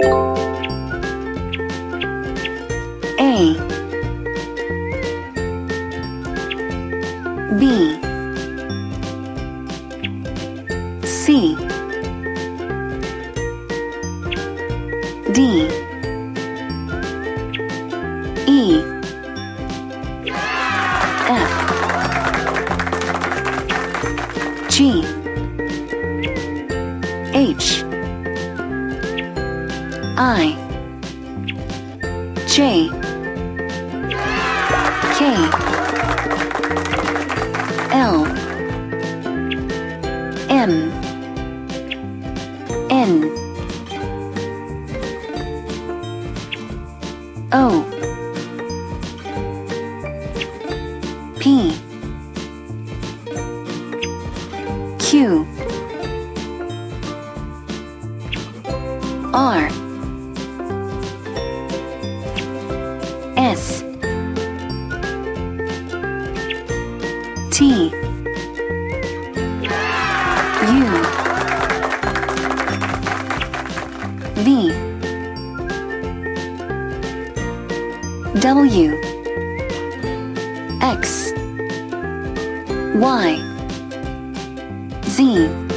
A, B, C, D, E, F, G, H, I, J, K, L, M, N, O, P, Q, R, S, T, U, V, W, X, Y, Z.